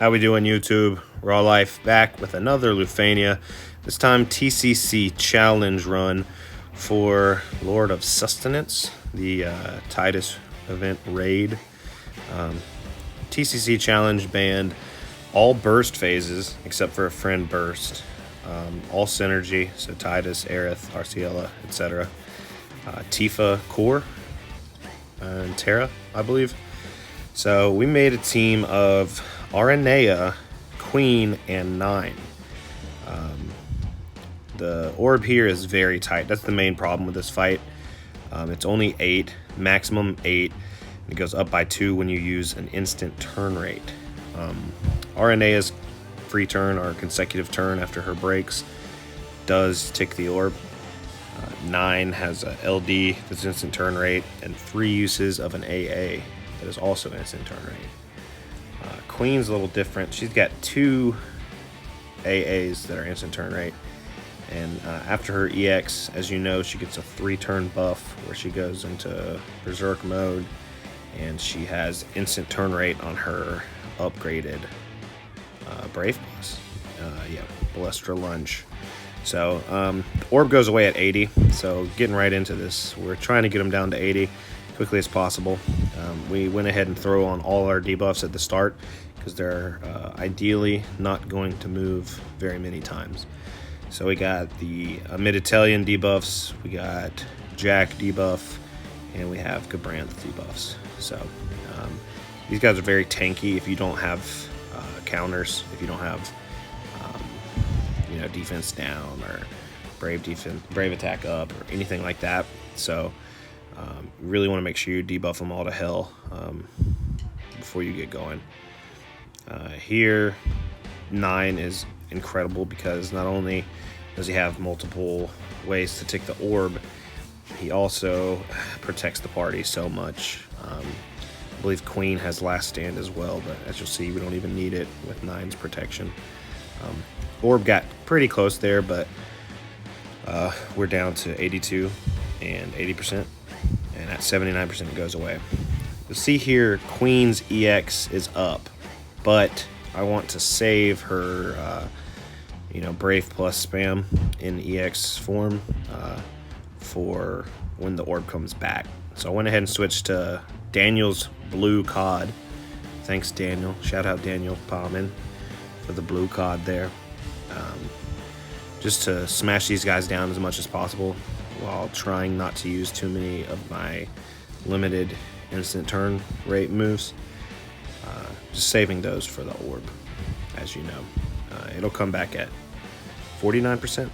How we doing, YouTube? Raw Life back with another Lufenia. This time TCC challenge run for Lord of Sustenance, the Titus event raid. TCC challenge banned all burst phases except for a friend burst. All synergy, so Titus, Aerith, Arciella, etc. Tifa, Core, and Terra, I believe. So we made a team of Aranea, Queen, and 9. The orb here is very tight. That's the main problem with this fight. It's only 8, maximum 8. It goes up by 2 when you use an instant turn rate. Aranea's free turn or consecutive turn after her breaks does tick the orb. 9 has a LD that's instant turn rate and 3 uses of an AA that is also instant turn rate. Queen's a little different. She's got 2 AAs that are instant turn rate, and after her EX, as you know, she gets a 3-turn buff where she goes into berserk mode, and she has instant turn rate on her upgraded Brave Plus. Balestra Lunge. So the orb goes away at 80, so getting right into this, we're trying to get them down to 80 quickly as possible. We went ahead and throw on all our debuffs at the start because they're ideally not going to move very many times. So we got the Mid-Italian debuffs, we got Jack debuff, and we have Gabranth debuffs. So these guys are very tanky if you don't have counters, if you don't have defense down or brave attack up or anything like that. So you really want to make sure you debuff them all to hell before you get going. Here 9 is incredible because not only does he have multiple ways to tick the orb, he also protects the party so much. I believe Queen has last stand as well, but as you'll see, we don't even need it with 9's protection. Orb got pretty close there, but we're down to 82 and 80%, and at 79% it goes away. You'll see here Queen's EX is up, but I want to save her Brave Plus spam in EX form for when the orb comes back. So I went ahead and switched to Daniel's blue cod. Thanks, Daniel. Shout out Daniel Palman for the blue cod there. Just to smash these guys down as much as possible while trying not to use too many of my limited instant turn rate moves. Just saving those for the orb, as you know. It'll come back at 49%,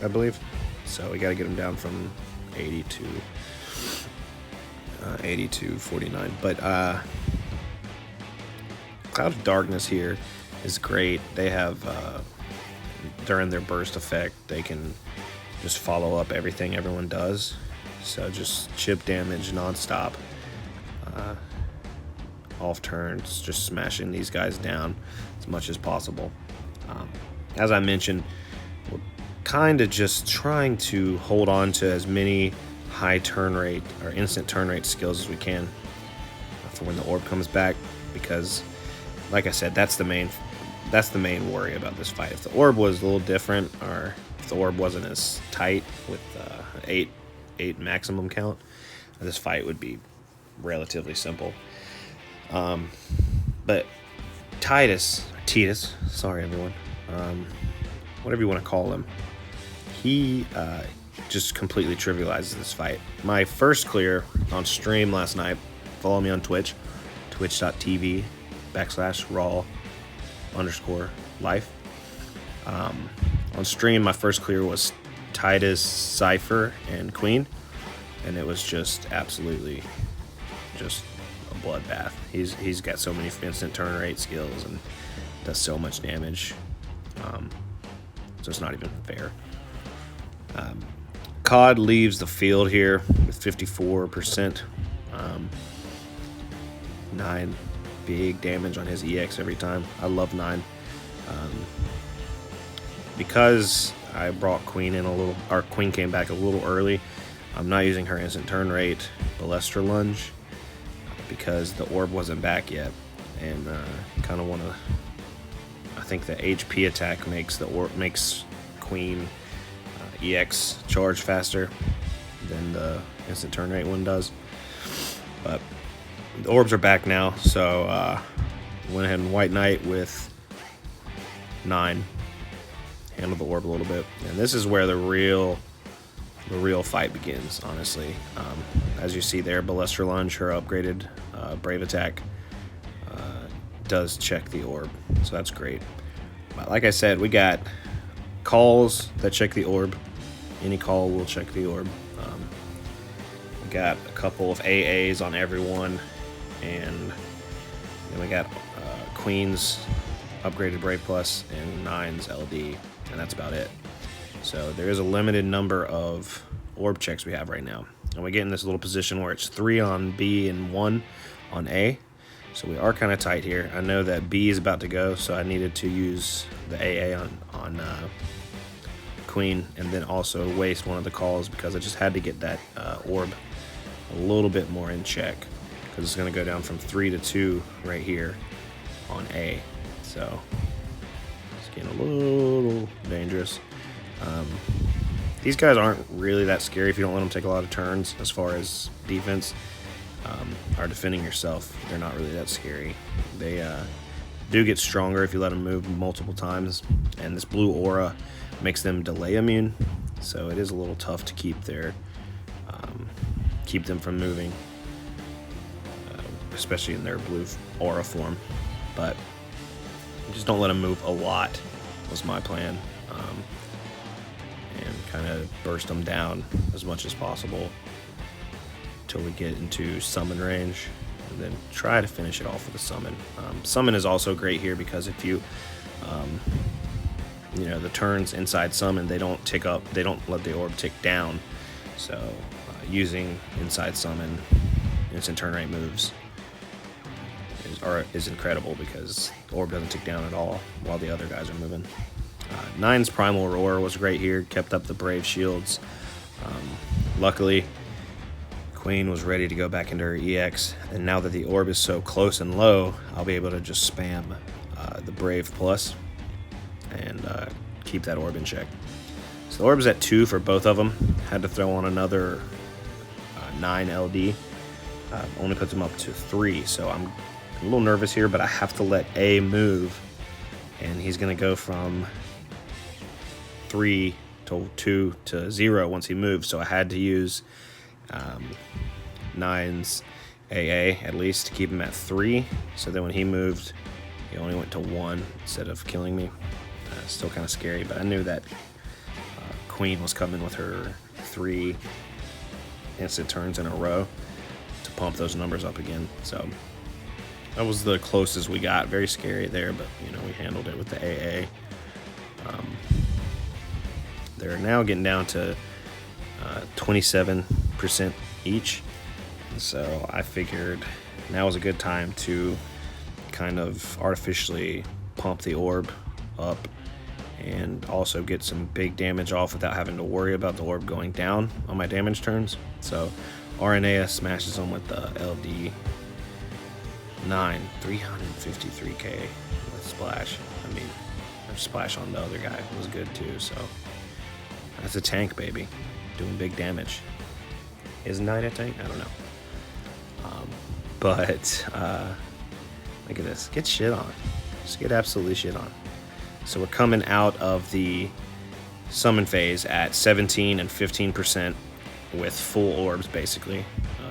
I believe. So we got to get them down from 80 to 49. But Cloud of Darkness here is great. They have during their burst effect, they can just follow up everything everyone does. So just chip damage nonstop. Off turns, just smashing these guys down as much as possible. As I mentioned, we're kind of just trying to hold on to as many high turn rate or instant turn rate skills as we can for when the orb comes back, because like I said, that's the main worry about this fight. If the orb was a little different, or if the orb wasn't as tight with 8 maximum count, this fight would be relatively simple. But Titus, sorry everyone, whatever you want to call him, he just completely trivializes this fight. My first clear on stream last night, follow me on Twitch, twitch.tv/raw_life. On stream, my first clear was Titus, Cypher, and Queen, and it was just absolutely just a bloodbath. He's got so many instant turn rate skills and does so much damage, so it's not even fair. COD leaves the field here with 54%. 9 big damage on his EX every time. I love 9. Because I brought Queen in a little, or Queen came back a little early, I'm not using her instant turn rate Balestra Lunge because the orb wasn't back yet. and kind of want to. I think the HP attack makes Queen EX charge faster than the instant turn rate one does. But the orbs are back now, so went ahead and White Knight with 9. Handled the orb a little bit, and this is where the real fight begins, honestly. As you see there, Ballester Lunge, her upgraded Brave attack, does check the orb, so that's great. But like I said, we got calls that check the orb. Any call will check the orb. We got a couple of AAs on everyone, and then we got Queen's upgraded Brave Plus and 9's LD, and that's about it. So there is a limited number of orb checks we have right now, and we get in this little position where it's 3 on B and 1 on A. So we are kind of tight here. I know that B is about to go, so I needed to use the AA on Queen, and then also waste one of the calls because I just had to get that orb a little bit more in check, because it's going to go down from 3 to 2 right here on A. So it's getting a little dangerous. These guys aren't really that scary if you don't let them take a lot of turns. As far as defense, or defending yourself, they're not really that scary. They do get stronger if you let them move multiple times, and this blue aura makes them delay immune, so it is a little tough to keep them from moving, especially in their blue aura form. But just don't let them move a lot was my plan, and kind of burst them down as much as possible until we get into summon range, and then try to finish it off with a summon. Summon is also great here because if you the turns inside summon, they don't tick up, they don't let the orb tick down. So using inside summon instant turn rate moves is incredible because the orb doesn't tick down at all while the other guys are moving. 9's Primal Roar was great here, kept up the Brave shields. Luckily, Queen was ready to go back into her EX, and now that the orb is so close and low, I'll be able to just spam the Brave Plus and keep that orb in check. So the orb's at 2 for both of them. Had to throw on another 9 LD. Only puts them up to 3, so I'm a little nervous here, but I have to let A move, and he's going to go from 3 to 2 to 0 once he moves, so I had to use 9's AA at least to keep him at 3, so then when he moved, he only went to 1 instead of killing me. Still kind of scary, but I knew that Queen was coming with her 3 instant turns in a row to pump those numbers up again. So that was the closest we got. Very scary there, but we handled it with the AA. They're now getting down to 27% each, so I figured now was a good time to kind of artificially pump the orb up and also get some big damage off without having to worry about the orb going down on my damage turns. So Aranea smashes them with the LD 9, 353k with splash. I mean, her splash on the other guy was good too, so that's a tank, baby, doing big damage. Is 9 a tank? I don't know. But look at this, get shit on. Just get absolutely shit on. So we're coming out of the summon phase at 17 and 15% with full orbs, basically.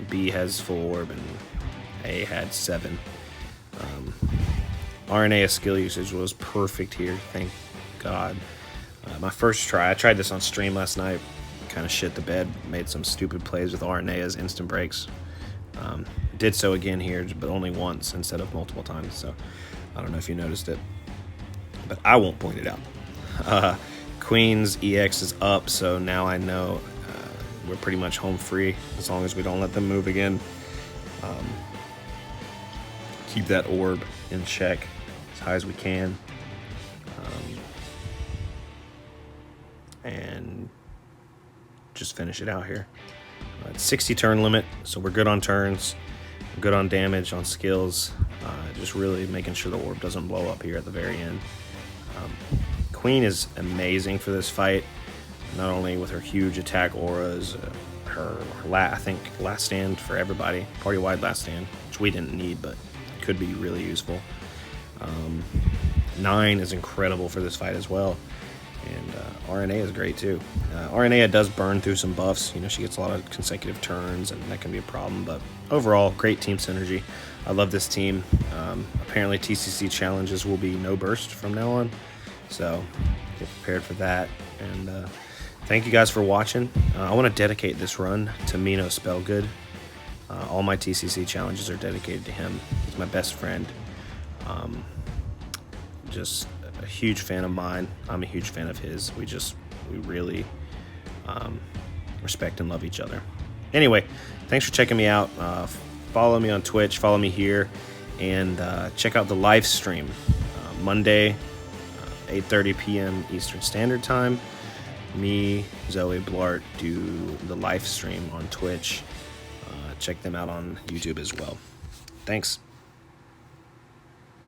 B has full orb and A had 7. RNA skill usage was perfect here, thank God. My first try, I tried this on stream last night, kind of shit the bed, made some stupid plays with Arenea's instant breaks. Did so again here, but only once instead of multiple times, so I don't know if you noticed it, but I won't point it out. Queen's EX is up, so now I know we're pretty much home free as long as we don't let them move again. Keep that orb in check as high as we can, and just finish it out here. It's 60 turn limit, so we're good on turns. good on damage, on skills, just really making sure the orb doesn't blow up here at the very end. Queen is amazing for this fight, not only with her huge attack auras, I think last stand for everybody, party-wide last stand, which we didn't need but could be really useful. 9 is incredible for this fight as well, and Aranea is great too. Aranea does burn through some buffs, she gets a lot of consecutive turns, and that can be a problem, but overall, great team synergy. I love this team. Apparently TCC challenges will be no burst from now on, so get prepared for that. And thank you guys for watching. I want to dedicate this run to Mino Spellgood. All my TCC challenges are dedicated to him. He's my best friend. Just a huge fan of mine. I'm a huge fan of his. We really respect and love each other. Anyway, thanks for checking me out. Follow me on Twitch, follow me here, and check out the live stream Monday, 8:30 p.m. Eastern Standard Time. Me, Zoey, Blart do the live stream on Twitch. Check them out on YouTube as well. Thanks.